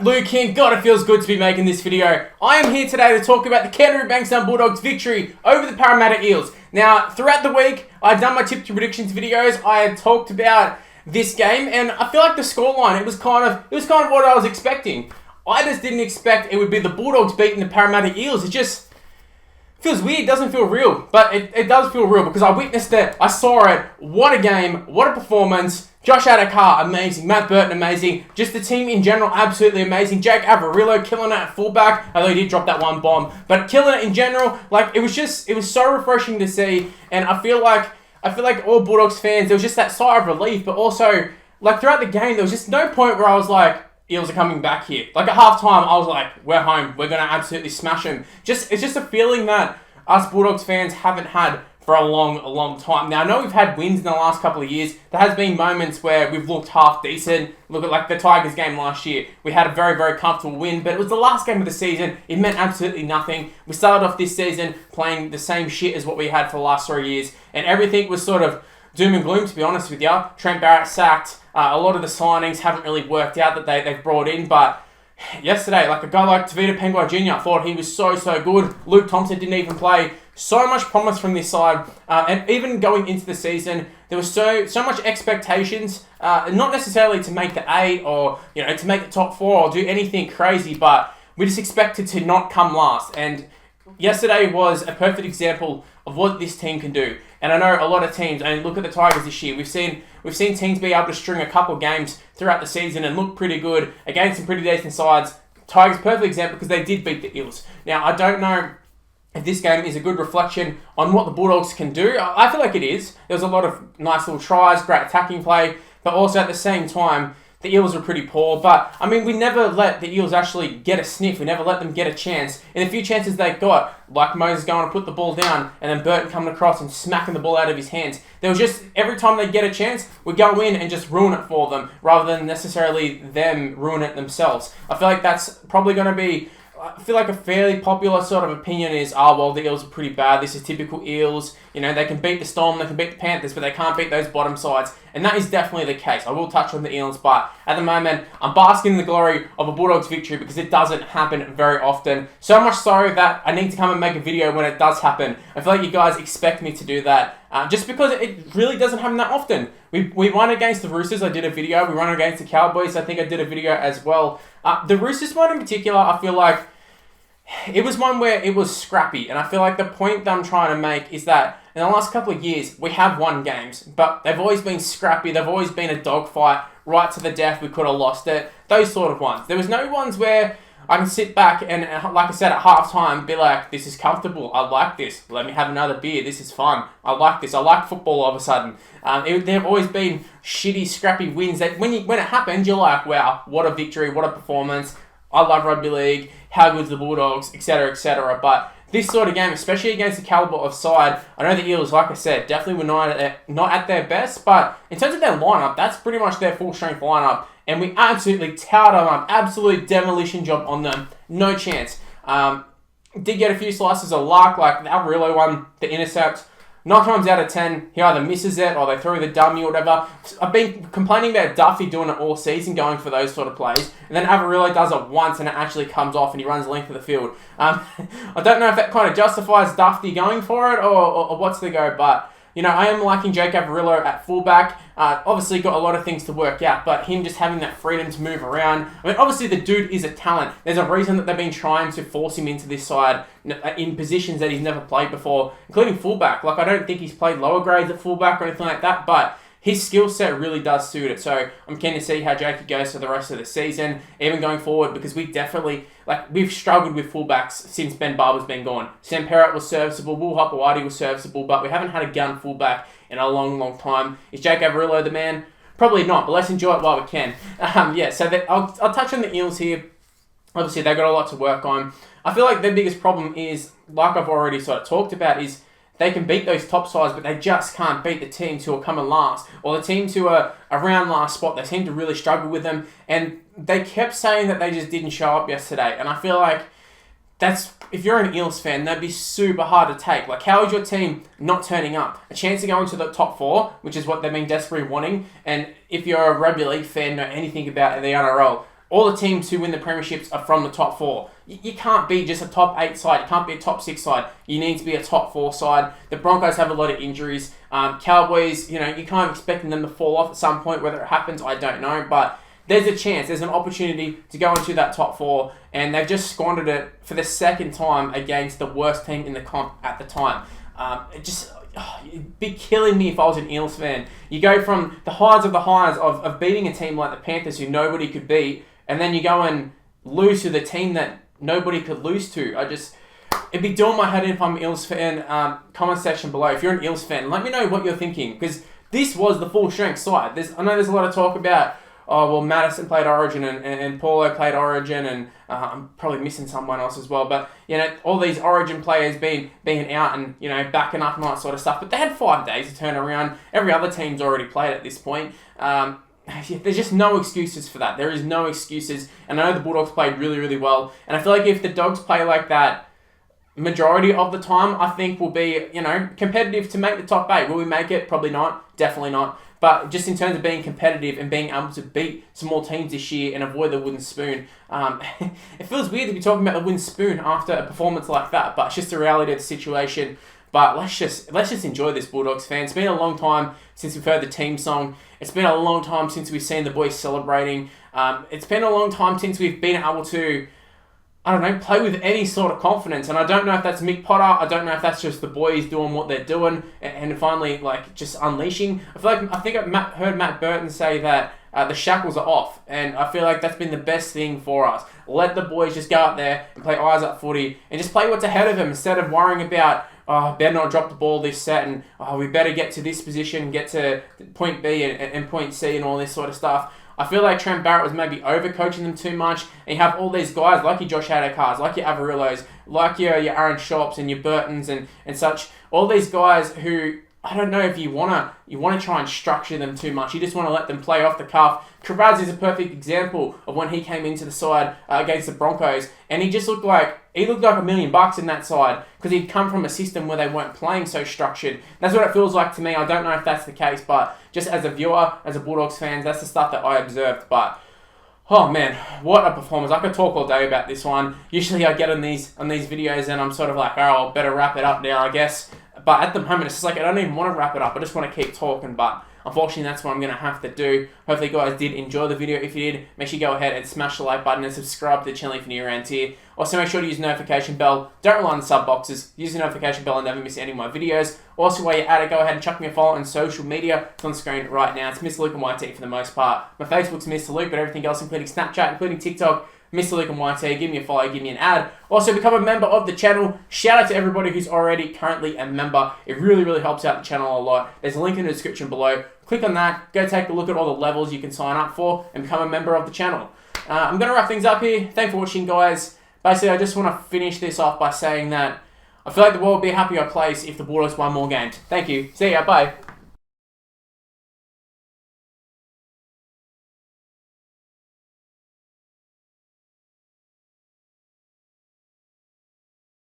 Luke King. God, it feels good to be making this video. I am here today to talk about the Canterbury-Bankstown Bulldogs victory over the Parramatta Eels. Now, throughout the week, I've done my tip to predictions videos. I had talked about this game, and I feel like the scoreline, it was kind of what I was expecting. I just didn't expect it would be the Bulldogs beating the Parramatta Eels. It just feels weird, it doesn't feel real, but it does feel real because I witnessed it, I saw it. What a game, what a performance. Josh Addo, Carr, amazing. Matt Burton, amazing. Just the team in general, absolutely amazing. Jake Averillo killing it at fullback, although he did drop that one bomb, but killing it in general. Like, it was so refreshing to see, and I feel like all Bulldogs fans, there was just that sigh of relief, but also, like, throughout the game, there was just no point where I was like, Eels are coming back here. Like, at halftime, I was like, we're home. We're going to absolutely smash them. It's just a feeling that us Bulldogs fans haven't had for a long time. Now, I know we've had wins in the last couple of years. There has been moments where we've looked half decent. Look at, like, the Tigers game last year. We had a very, very comfortable win, but it was the last game of the season. It meant absolutely nothing. We started off this season playing the same shit as what we had for the last 3 years, and everything was sort of doom and gloom, to be honest with you. Trent Barrett sacked. A lot of the signings haven't really worked out that they've brought in, but yesterday, like a guy like Tavita Penguin Jr., I thought he was so good. Luke Thompson didn't even play. So much promise from this side, and even going into the season, there was so much expectations, not necessarily to make the 8 or to make the top 4 or do anything crazy, but we just expected to not come last. And yesterday was a perfect example of what this team can do. And I know a lot of teams, and look at the Tigers this year, we've seen teams be able to string a couple games throughout the season and look pretty good against some pretty decent sides. Tigers, perfect example, because they did beat the Eels. Now, I don't know if this game is a good reflection on what the Bulldogs can do. I feel like it is. There was a lot of nice little tries, great attacking play, but also at the same time, the Eels were pretty poor. But, I mean, we never let the Eels actually get a sniff. We never let them get a chance. In the few chances they got, like Moses going to put the ball down and then Burton coming across and smacking the ball out of his hands, there was just, every time they get a chance, we go in and just ruin it for them rather than necessarily them ruin it themselves. I feel like that's probably going to be, I feel like a fairly popular sort of opinion is, well, the Eels are pretty bad. This is typical Eels. They can beat the Storm, they can beat the Panthers, but they can't beat those bottom sides. And that is definitely the case. I will touch on the Eels, but at the moment, I'm basking in the glory of a Bulldogs victory because it doesn't happen very often. So much so that I need to come and make a video when it does happen. I feel like you guys expect me to do that, just because it really doesn't happen that often. We won against the Roosters, I did a video. We won against the Cowboys, I think I did a video as well. The Roosters one in particular, I feel like it was one where it was scrappy, and I feel like the point that I'm trying to make is that in the last couple of years, we have won games, but they've always been scrappy, they've always been a dogfight, right to the death, we could have lost it, those sort of ones. There was no ones where I can sit back and, like I said, at halftime, be like, this is comfortable, I like this, let me have another beer, this is fun, I like this, I like football all of a sudden. They've always been shitty, scrappy wins that when it happens, you're like, wow, what a victory, what a performance, I love rugby league, how good's the Bulldogs, etc., etc. But this sort of game, especially against the caliber of side, I know the Eels, like I said, definitely were not at their best, but in terms of their lineup, that's pretty much their full-strength lineup, and we absolutely towed them up, absolute demolition job on them, no chance. Did get a few slices of luck, like the Averillo one, the intercept. 9 times out of 10, he either misses it or they throw the dummy or whatever. I've been complaining about Duffy doing it all season, going for those sort of plays. And then Averillo does it once and it actually comes off and he runs the length of the field. I don't know if that kind of justifies Duffy going for it or what's the go, but I am liking Jake Averillo at fullback. Obviously got a lot of things to work out, but him just having that freedom to move around. I mean, obviously the dude is a talent. There's a reason that they've been trying to force him into this side in positions that he's never played before, including fullback. Like, I don't think he's played lower grades at fullback or anything like that, but his skill set really does suit it. So I'm keen to see how Jakey goes for the rest of the season, even going forward, because we definitely, we've struggled with fullbacks since Ben Barber's been gone. Sam Perrott was serviceable, Will Hopewadi was serviceable, but we haven't had a gun fullback in a long time. Is Jake Averillo the man? Probably not, but let's enjoy it while we can. I'll touch on the Eels here. Obviously, they've got a lot to work on. I feel like their biggest problem is, like I've already sort of talked about, is they can beat those top sides, but they just can't beat the teams who are coming last, or the teams who are around last spot. They seem to really struggle with them, and they kept saying that they just didn't show up yesterday, and I feel like if you're an Eels fan, that'd be super hard to take. Like, how is your team not turning up? A chance to go into the top 4, which is what they've been desperately wanting, and if you're a rugby league fan, know anything about the NRL, all the teams who win the premierships are from the top 4. You can't be just a top 8 side. You can't be a top 6 side. You need to be a top 4 side. The Broncos have a lot of injuries. Cowboys, you kind of expecting them to fall off at some point. Whether it happens, I don't know. But there's a chance. There's an opportunity to go into that top 4. And they've just squandered it for the second time against the worst team in the comp at the time. It'd be killing me if I was an Eels fan. You go from the highs of beating a team like the Panthers who nobody could beat, and then you go and lose to the team that nobody could lose to. It'd be doing my head in if I'm an Eels fan. Comment section below. If you're an Eels fan, let me know what you're thinking, because this was the full strength side. I know there's a lot of talk about, Madison played Origin and Paulo played Origin, and I'm probably missing someone else as well. But, all these Origin players being out and, backing up and all that sort of stuff. But they had 5 days to turn around. Every other team's already played at this point. There's just no excuses for that. There is no excuses. And I know the Bulldogs played really, really well. And I feel like if the Dogs play like that majority of the time, I think we'll be, competitive to make the top 8. Will we make it? Probably not. Definitely not. But just in terms of being competitive and being able to beat some more teams this year and avoid the wooden spoon, it feels weird to be talking about the wooden spoon after a performance like that. But it's just the reality of the situation. But let's just enjoy this, Bulldogs fans. It's been a long time since we've heard the team song. It's been a long time since we've seen the boys celebrating. It's been a long time since we've been able to, play with any sort of confidence. And I don't know if that's Mick Potter. I don't know if that's just the boys doing what they're doing and finally, just unleashing. I think I heard Matt Burton say that the shackles are off. And I feel like that's been the best thing for us. Let the boys just go out there and play eyes up footy and just play what's ahead of them instead of worrying about, better not drop the ball this set, and we better get to this position, get to point B and point C and all this sort of stuff. I feel like Trent Barrett was maybe overcoaching them too much, and you have all these guys like your Josh Addo, like your Avarillos, like your Aaron Shops and your Burtons and such. All these guys who, I don't know if you wanna try and structure them too much. You just want to let them play off the cuff. Carraz is a perfect example of when he came into the side against the Broncos, and he looked like $1 million in that side because he'd come from a system where they weren't playing so structured. That's what it feels like to me. I don't know if that's the case, but just as a viewer, as a Bulldogs fan, that's the stuff that I observed. But oh man, what a performance. I could talk all day about this one. Usually I get on these videos and I'm sort of like, I better wrap it up now, I guess. But at the moment, it's just like I don't even want to wrap it up. I just want to keep talking. But unfortunately, that's what I'm going to have to do. Hopefully, you guys did enjoy the video. If you did, make sure you go ahead and smash the like button and subscribe to the channel if you're new around here. Also, make sure to use the notification bell. Don't rely on the sub boxes. Use the notification bell and never miss any of my videos. Also, while you're at it, go ahead and chuck me a follow on social media. It's on the screen right now. It's Mr. Luke and YT for the most part. My Facebook's Mr. Luke, but everything else, including Snapchat, including TikTok, Mr. Luke and YT, give me a follow, give me an ad. Also, become a member of the channel. Shout out to everybody who's already currently a member. It really, really helps out the channel a lot. There's a link in the description below. Click on that. Go take a look at all the levels you can sign up for and become a member of the channel. I'm going to wrap things up here. Thanks for watching, guys. Basically, I just want to finish this off by saying that I feel like the world would be a happier place if the Bulldogs won more games. Thank you. See ya. Bye.